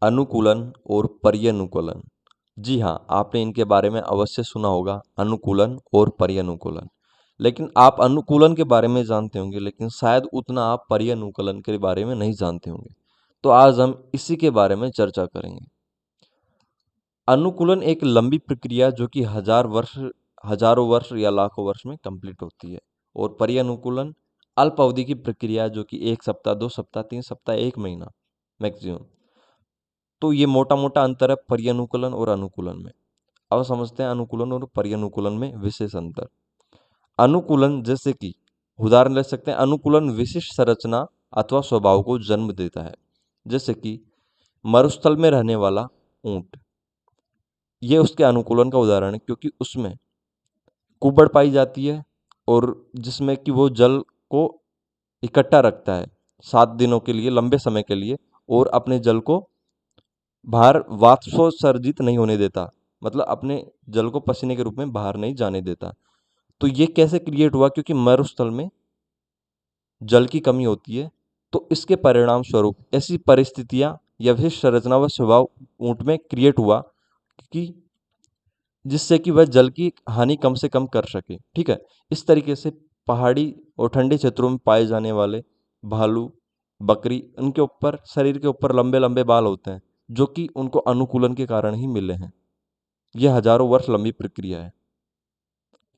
अनुकूलन और पर्यानुकूलन। जी हाँ, आपने इनके बारे में अवश्य सुना होगा, अनुकूलन और पर्यानुकूलन। लेकिन आप अनुकूलन के बारे में जानते होंगे, लेकिन शायद उतना आप पर्यानुकूलन के बारे में नहीं जानते होंगे। तो आज हम इसी के बारे में चर्चा करेंगे। अनुकूलन एक लंबी प्रक्रिया जो कि हजारों वर्ष या लाखों वर्ष में कंप्लीट होती है। और पर्यानुकूलन अल्प अवधि की प्रक्रिया जो कि 1 सप्ताह, 2 सप्ताह, 3 सप्ताह, 1 महीना मैक्सिमम। तो ये मोटा मोटा अंतर है पर्यानुकूलन और अनुकूलन में। अब समझते हैं अनुकूलन और पर्यानुकूलन में विशेष अंतर। अनुकूलन जैसे कि उदाहरण ले सकते हैं, अनुकूलन विशिष्ट संरचना अथवा स्वभाव को जन्म देता है। जैसे कि मरुस्थल में रहने वाला ऊंट, ये उसके अनुकूलन का उदाहरण है, क्योंकि उसमें कुबड़ पाई जाती है और जिसमें कि वो जल को इकट्ठा रखता है 7 दिनों के लिए, लंबे समय के लिए, और अपने जल को बाहर वाष्पोत्सर्जित नहीं होने देता, मतलब अपने जल को पसीने के रूप में बाहर नहीं जाने देता। तो ये कैसे क्रिएट हुआ? क्योंकि मरुस्थल में जल की कमी होती है, तो इसके परिणाम स्वरूप ऐसी परिस्थितियां या विशिष्ट संरचना व स्वभाव ऊंट में क्रिएट हुआ कि जिससे कि वह जल की हानि कम से कम कर सके। ठीक है, इस तरीके से पहाड़ी और ठंडे क्षेत्रों में पाए जाने वाले भालू, बकरी, उनके ऊपर, शरीर के ऊपर लंबे लंबे बाल होते हैं, जो कि उनको अनुकूलन के कारण ही मिले हैं। यह हजारों वर्ष लंबी प्रक्रिया है।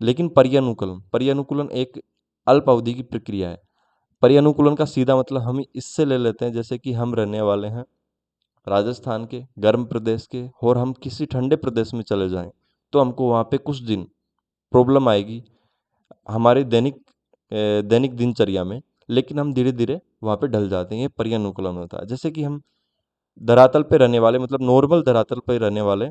लेकिन पर्यानुकूलन, पर्यानुकूलन एक अल्प अवधि की प्रक्रिया है। पर्यानुकूलन का सीधा मतलब हम इससे ले लेते हैं, जैसे कि हम रहने वाले हैं राजस्थान के गर्म प्रदेश के, और हम किसी ठंडे प्रदेश में चले जाएं, तो हमको वहाँ पे कुछ दिन प्रॉब्लम आएगी हमारे दैनिक दिनचर्या में, लेकिन हम धीरे धीरे वहाँ पे ढल जाते हैं। ये पर्यानुकूलन होता है। जैसे कि हम धरातल पे रहने वाले, मतलब नॉर्मल धरातल पे रहने वाले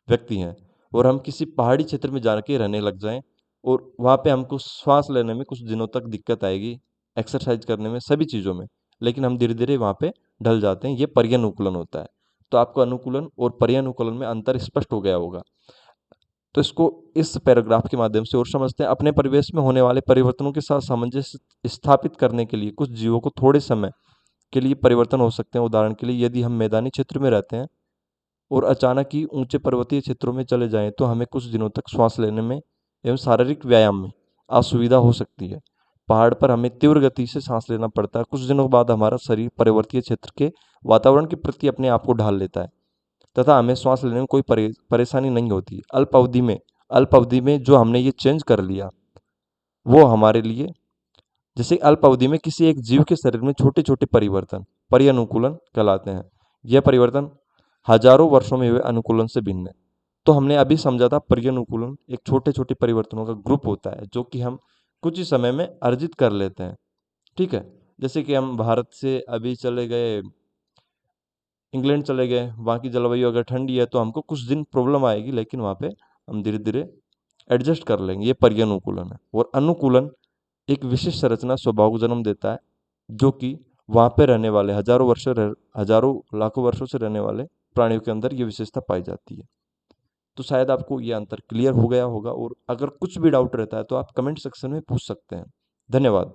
व्यक्ति हैं, और हम किसी पहाड़ी क्षेत्र में जाके रहने लग जाएं, और वहाँ पे हमको श्वास लेने में कुछ दिनों तक दिक्कत आएगी, एक्सरसाइज करने में, सभी चीज़ों में, लेकिन हम धीरे धीरे वहाँ पे ढल जाते हैं। ये पर्यानुकूलन होता है। तो आपको अनुकूलन और पर्यानुकूलन में अंतर स्पष्ट हो गया होगा। तो इसको इस पैराग्राफ के माध्यम से और समझते हैं। अपने परिवेश में होने वाले परिवर्तनों के साथ सामंजस्य स्थापित करने के लिए कुछ जीवों को थोड़े समय के लिए परिवर्तन हो सकते हैं। उदाहरण के लिए, यदि हम मैदानी क्षेत्र में रहते हैं और अचानक ही ऊंचे पर्वतीय क्षेत्रों में चले जाएं, तो हमें कुछ दिनों तक श्वास लेने में एवं शारीरिक व्यायाम में असुविधा हो सकती है। पहाड़ पर हमें तीव्र गति से सांस लेना पड़ता है। कुछ दिनों बाद हमारा शरीर पर्वतीय क्षेत्र के वातावरण के प्रति अपने आप को ढाल लेता है, तथा हमें श्वास लेने में कोई परेशानी नहीं होती। अल्प अवधि में जो हमने ये चेंज कर लिया, वो हमारे लिए, जैसे अल्प अवधि में किसी एक जीव के शरीर में छोटे छोटे परिवर्तन पर्यानुकूलन कहलाते हैं। यह परिवर्तन हजारों वर्षों में हुए अनुकूलन से भिन्न है। तो हमने अभी समझा था, पर्यानुकूलन एक छोटे छोटे परिवर्तनों का ग्रुप होता है, जो कि हम कुछ ही समय में अर्जित कर लेते हैं। ठीक है, जैसे कि हम भारत से अभी चले गए इंग्लैंड चले गए, वहाँ की जलवायु अगर ठंडी है तो हमको कुछ दिन प्रॉब्लम आएगी, लेकिन वहाँ पे हम धीरे धीरे एडजस्ट कर लेंगे। ये पर्यानुकूलन है। और अनुकूलन एक विशिष्ट संरचना स्वभाव को जन्म देता है, जो कि वहाँ पे रहने वाले हजारों लाखों वर्षों से रहने वाले प्राणियों के अंदर ये विशेषता पाई जाती है। तो शायद आपको ये अंतर क्लियर हो गया होगा, और अगर कुछ भी डाउट रहता है तो आप कमेंट सेक्शन में पूछ सकते हैं। धन्यवाद।